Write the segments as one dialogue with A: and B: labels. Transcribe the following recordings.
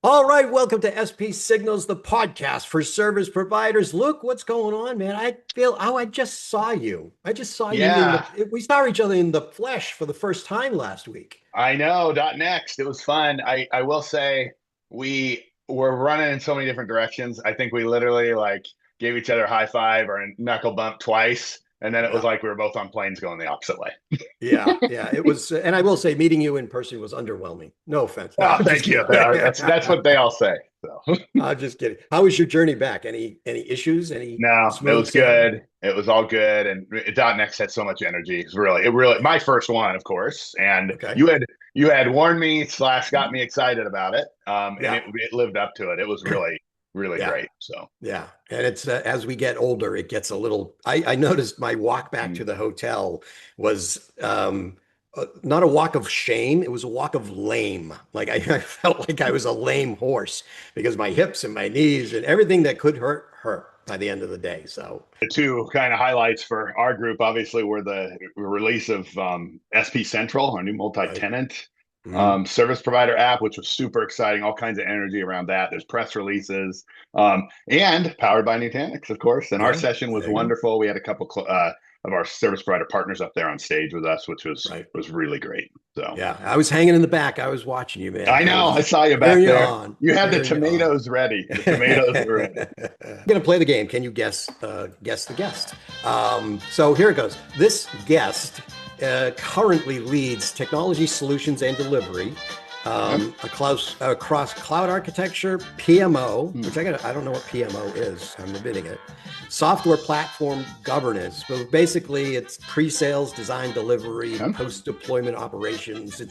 A: All right, welcome to SP Signals, the podcast for service providers. Luke, what's going on, man? I just saw you. I just saw you
B: Yeah,
A: we saw each other in the flesh for the first time last week.
B: I know. Next. It was fun. I will say we were running in so many different directions. I think we literally like gave each other a high five or a knuckle bump twice, and then it was
A: Yeah.
B: like we were both on planes going the opposite way.
A: Yeah, it was, and I will say, meeting you in person was underwhelming. No offense. No,
B: Oh,
A: I'm just
B: thank you.
A: kidding.
B: Yeah, that's what they all say. So
A: I'm just kidding. How was your journey back? Any issues? Any
B: no, it
A: smooth
B: was
A: sailing?
B: good. It was all good, and .next had so much energy. It really my first one, of course. And
A: Okay.
B: you had warned me slash got me excited about it, and
A: Yeah,
B: it lived up to it. It was really
A: yeah.
B: great. So.
A: Yeah, and it's as we get older, it gets a little. I noticed my walk back to
B: Mm.
A: the hotel was not a walk of shame; it was a walk of lame. Like I felt like I was a lame horse because my hips and my knees and everything that could hurt by the end of the day. So
B: The two kind of highlights for our group, obviously, were the release of SP Central, our new
A: right.
B: multi-tenant
A: Mhm.
B: service provider app, which was super exciting. All kinds of energy around that. There's press releases, and powered by Nutanix, of course. And our
A: Yeah,
B: session was
A: there you go.
B: wonderful. We had a couple of our service provider partners up there on stage with us, which was
A: Right.
B: was really great. So
A: Yeah, I was hanging in the back. I was watching you, man.
B: I
A: I
B: know I
A: was
B: saw you back
A: cheering you
B: there.
A: on,
B: You had the
A: cheering you on.
B: tomatoes ready. The tomatoes were ready.
A: I'm gonna play the game. Can you guess the guest? So here it goes. This guest currently leads technology solutions and delivery
B: Okay.
A: across cloud architecture, PMO,
B: Hmm.
A: which I don't know what PMO is. I'm admitting it. Software platform governance. So basically, it's pre-sales, design, delivery,
B: Okay.
A: post-deployment operations.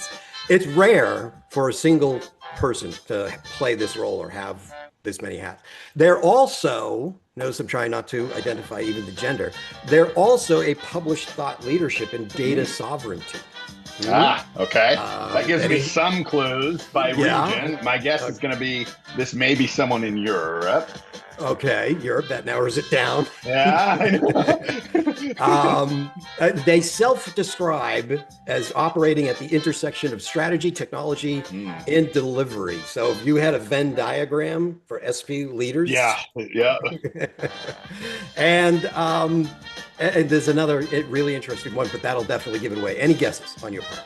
A: It's rare for a single person to play this role or have this many hats. They're also, notice I'm trying not to identify even the gender, they're also a published thought leadership in data
B: Hmm.
A: sovereignty. Hmm?
B: Okay. That gives me
A: Any,
B: some clues by
A: yeah,
B: region. My guess
A: uh,
B: is going to be this may be someone in Europe.
A: okay, Europe, that narrows it down.
B: Yeah, I know.
A: They self-describe as operating at the intersection of strategy, technology,
B: Hmm.
A: and delivery. So if you had a Venn diagram for SP
B: Yeah,
A: leaders,
B: yeah.
A: and there's another really interesting one, but that'll definitely give it away. Any guesses on your part?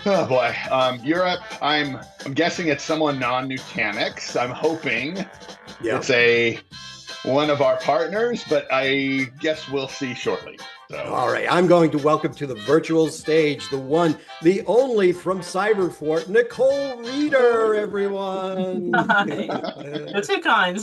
B: Oh boy. Europe. I'm guessing it's someone non-Nutanix. I'm hoping
A: Yeah.
B: it's a one of our partners, but I guess we'll see shortly. So
A: All right, I'm going to welcome to the virtual stage the one, the only from Cyberfort, Nicole Reader, everyone.
C: Hi. You're too kind.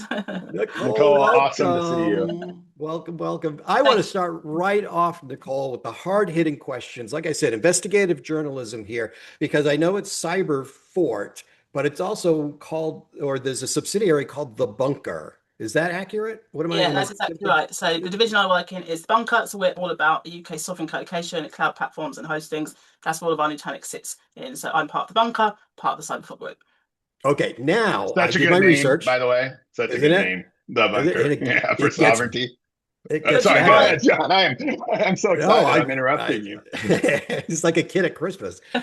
A: Nicole,
B: Nicole, awesome to see you.
A: welcome. Welcome, welcome. I want to
C: Thanks.
A: start right off, Nicole, with the hard-hitting questions. Like I said, investigative journalism here, because I know it's Cyberfort, but it's also called, or there's a subsidiary called The Bunker. Is that accurate? What
C: Yeah,
A: am I
C: that's exactly
A: thinking?
C: right. So the division I work in is the Bunker. So we're all about the UK sovereign colocation, cloud platforms, and hostings. That's where all of our Nutanix sits in. So I'm part of the Bunker, part of the Cyberfoot group.
A: Okay, now I
B: Such a
A: did my
B: good name, by
A: research,
B: the way. Such a
A: isn't
B: good
A: it?
B: name. The
A: And
B: bunker. Yeah, for
A: it gets
B: sovereignty.
A: it gets
C: Good
B: Sorry, go
A: better.
B: ahead, John. I'm so
A: No,
B: excited. I'm interrupting you.
A: it's like a kid at Christmas.
B: Yeah.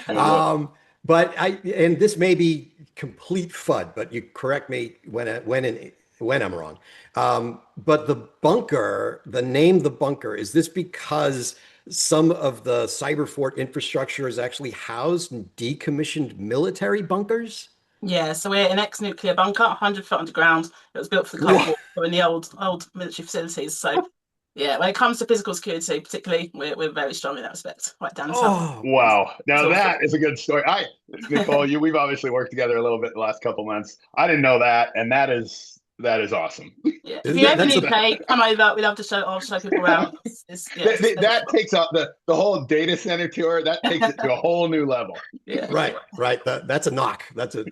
A: Um, but and this may be complete FUD, but you correct me when I'm wrong. But the bunker, the name the bunker, is this because some of the Cyberfort infrastructure is actually housed in decommissioned military bunkers?
C: Yeah, so we're an ex-nuclear bunker, 100 foot underground. It was built for the Cold
A: Whoa.
C: War. We're in the old military facilities. So yeah, when it comes to physical security, particularly, we're very strong in that respect. Right down in South.
A: Oh,
B: Wow.
C: It's
B: Now
C: awesome.
B: that is a good story. Nicole, we've obviously worked together a little bit the last couple months. I didn't know that, and that is awesome.
C: Yeah, if
A: isn't
C: you're
A: that
C: ever in
A: that's
C: the
A: the
C: UK, come over. We'd love to show. I'll show people around. Yeah, it's very
B: That
C: strong.
B: takes out the whole data center tour. That takes it to a whole new level.
C: Yeah,
A: right, right. That's a knock. That's a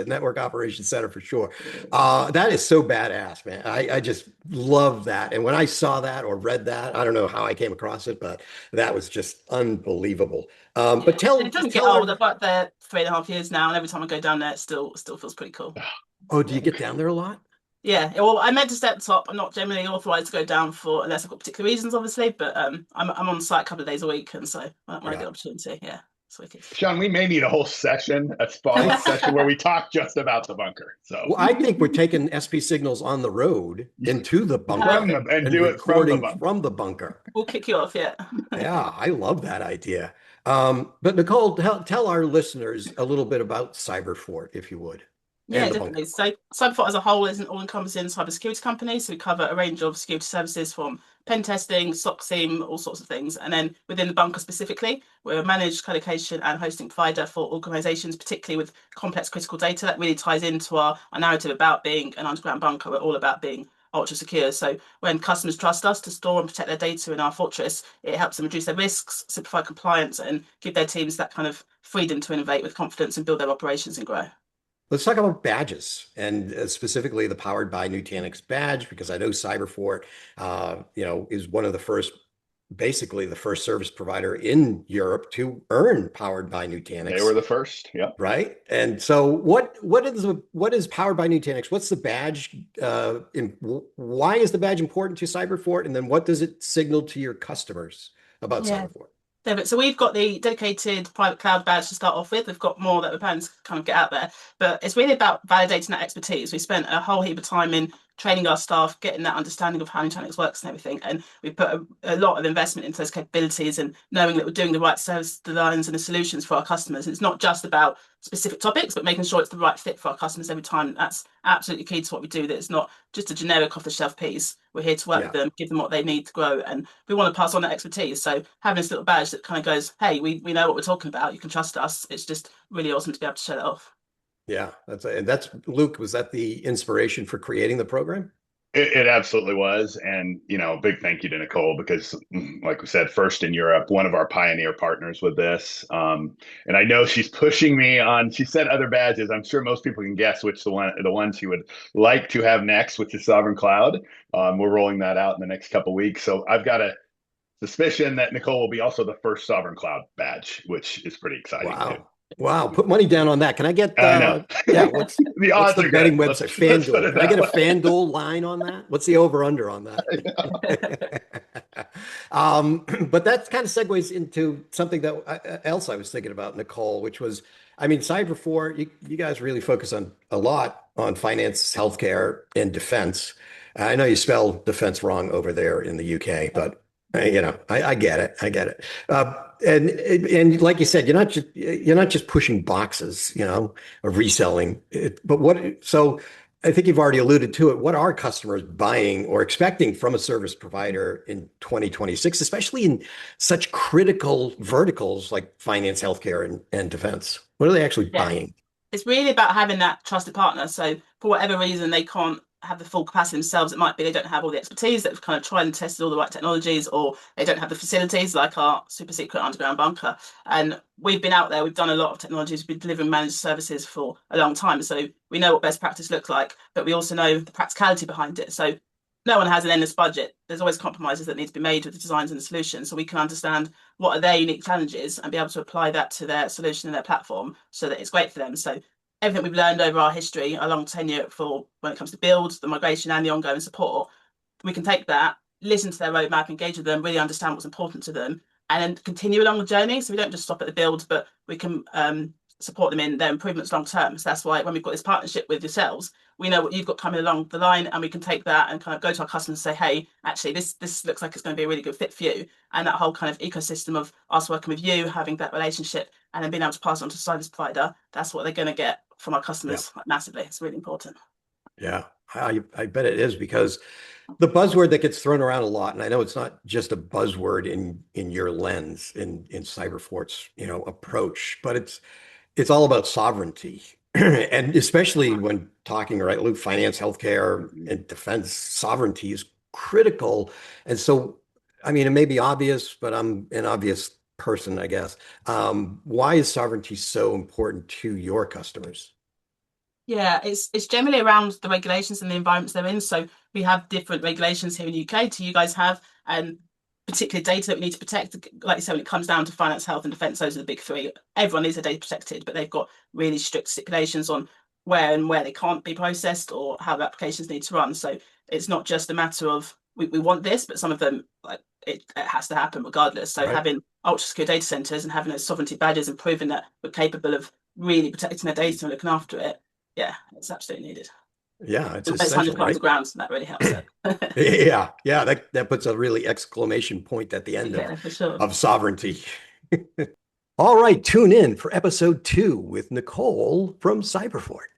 A: network operations center for sure.
C: yeah.
A: That is so badass, man. I just love that. And when I saw that or read that, I don't know how I came across it, but that was just unbelievable. But
C: Yeah. And it doesn't get
A: tell
C: old.
A: her,
C: I've worked there 3.5 years now, and every time I go down there, it still feels pretty cool.
A: oh, do you
C: Yeah.
A: get down there a lot?
C: Yeah. Well, I meant to stay at the top. I'm not generally authorized to go down for unless I've got particular reasons, obviously. But I'm on site a couple of days a week, and so when I get
A: Yeah.
C: an opportunity, yeah. It's wicked.
B: Sean, we may need a whole session, a spotlight session where we talk just about the bunker. So
A: Well, I think we're taking SP Signals on the road into the bunker
B: and do it from the
A: recording
B: bunker.
A: from the bunker.
C: We'll kick you off, yeah.
A: Yeah, I love that idea. But Nicole, tell our listeners a little bit about Cyberfort, if you would.
C: Yeah,
A: And the
C: definitely.
A: bunker.
C: So Cyberfort as a whole is an all-encompassing cybersecurity company. So we cover a range of security services from pen testing, SOC SIEM, all sorts of things. And then within the bunker specifically, we're a managed colocation and hosting provider for organizations, particularly with complex critical data. That really ties into our narrative about being an underground bunker. We're all about being ultra secure. So when customers trust us to store and protect their data in our fortress, it helps them reduce their risks, simplify compliance, and give their teams that kind of freedom to innovate with confidence and build their operations and grow.
A: Let's talk about badges and specifically the Powered by Nutanix badge, because I know Cyberfort, is one of the first, basically the first service provider in Europe to earn Powered by Nutanix.
B: They were the first, yeah.
A: Right. And so what is Powered by Nutanix? What's the badge? Why is the badge important to Cyberfort? And then what does it signal to your customers about Cyberfort?
C: David, so we've got the dedicated private cloud badge to start off with. We've got more that we're planning to kind of get out there, but it's really about validating that expertise. We spent a whole heap of time in training our staff, getting that understanding of how Nutanix works and everything. And we put a lot of investment into those capabilities and knowing that we're doing the right service designs and the solutions for our customers. It's not just about specific topics, but making sure it's the right fit for our customers every time. That's absolutely key to what we do, that it's not just a generic off-the-shelf piece. We're here to work with them, give them what they need to grow, and we want to pass on that expertise. So having this little badge that kind of goes, hey, we know what we're talking about, you can trust us. It's just really awesome to be able to show that off.
A: Yeah, that's Luke, was that the inspiration for creating the program?
B: It absolutely was. And, big thank you to Nicole, because like we said, first in Europe, one of our pioneer partners with this. And I know she's pushing me on, she said other badges. I'm sure most people can guess which the one she would like to have next, which is Sovereign Cloud. We're rolling that out in the next couple of weeks. So I've got a suspicion that Nicole will be also the first Sovereign Cloud badge, which is pretty exciting.
A: Wow.
B: Too.
A: Wow, put money down on that. Can I get what's
B: the odds
A: the
B: are
A: betting
B: good.
A: website? FanDuel. Can I get a FanDuel line on that? What's the over under on that? But that kind of segues into something that else I was thinking about, Nicole, which was, Cyberfort, you guys really focus on a lot on finance, healthcare, and defense. I know you spell defense wrong over there in the UK, but I get it. I get it. And like you said, you're not just pushing boxes, or reselling it, but so I think you've already alluded to it. What are customers buying or expecting from a service provider in 2026, especially in such critical verticals like finance, healthcare, and defense? What are they actually buying?
C: It's really about having that trusted partner. So for whatever reason, they can't have the full capacity themselves. It might be they don't have all the expertise, they've kind of tried and tested all the right technologies, or they don't have the facilities like our super secret underground bunker. And we've been out there, we've done a lot of technologies, we've been delivering managed services for a long time. So we know what best practice looks like, but we also know the practicality behind it. So no one has an endless budget. There's always compromises that need to be made with the designs and the solutions. So we can understand what are their unique challenges and be able to apply that to their solution and their platform so that it's great for them. So everything we've learned over our history, our long tenure for when it comes to build, the migration and the ongoing support, we can take that, listen to their roadmap, engage with them, really understand what's important to them, and then continue along the journey. So we don't just stop at the build, but we can support them in their improvements long term. So that's why when we've got this partnership with yourselves, we know what you've got coming along the line, and we can take that and kind of go to our customers and say, hey, actually, this looks like it's going to be a really good fit for you. And that whole kind of ecosystem of us working with you, having that relationship, and then being able to pass it on to service provider, that's what they're going to get from our customers massively. It's really important.
A: Yeah, I bet it is, because the buzzword that gets thrown around a lot, and I know it's not just a buzzword in your lens in Cyberfort's approach, but it's all about sovereignty. And especially when talking, right, Luke, finance, healthcare, and defense, sovereignty is critical. And so, it may be obvious, but I'm an obvious person, I guess. Why is sovereignty so important to your customers?
C: Yeah, it's generally around the regulations and the environments they're in. So we have different regulations here in the UK to you guys have, and particular data that we need to protect. Like you said, when it comes down to finance, health, and defence, those are the big three. Everyone needs their data protected, but they've got really strict stipulations on where they can't be processed or how the applications need to run. So it's not just a matter of we want this, but some of them, like, it has to happen regardless. So
A: Right.
C: having ultra secure data centers and having those sovereignty badges and proving that we're capable of really protecting their data and looking after it, yeah, it's absolutely needed.
A: Yeah, it's
C: It's
A: essential,
C: 100
A: right?
C: kilometers of ground, so that really helps it.
A: Yeah, that puts a really exclamation point at the end
C: Yeah, for sure.
A: of sovereignty. All right, tune in for episode 2 with Nicole from Cyberfort.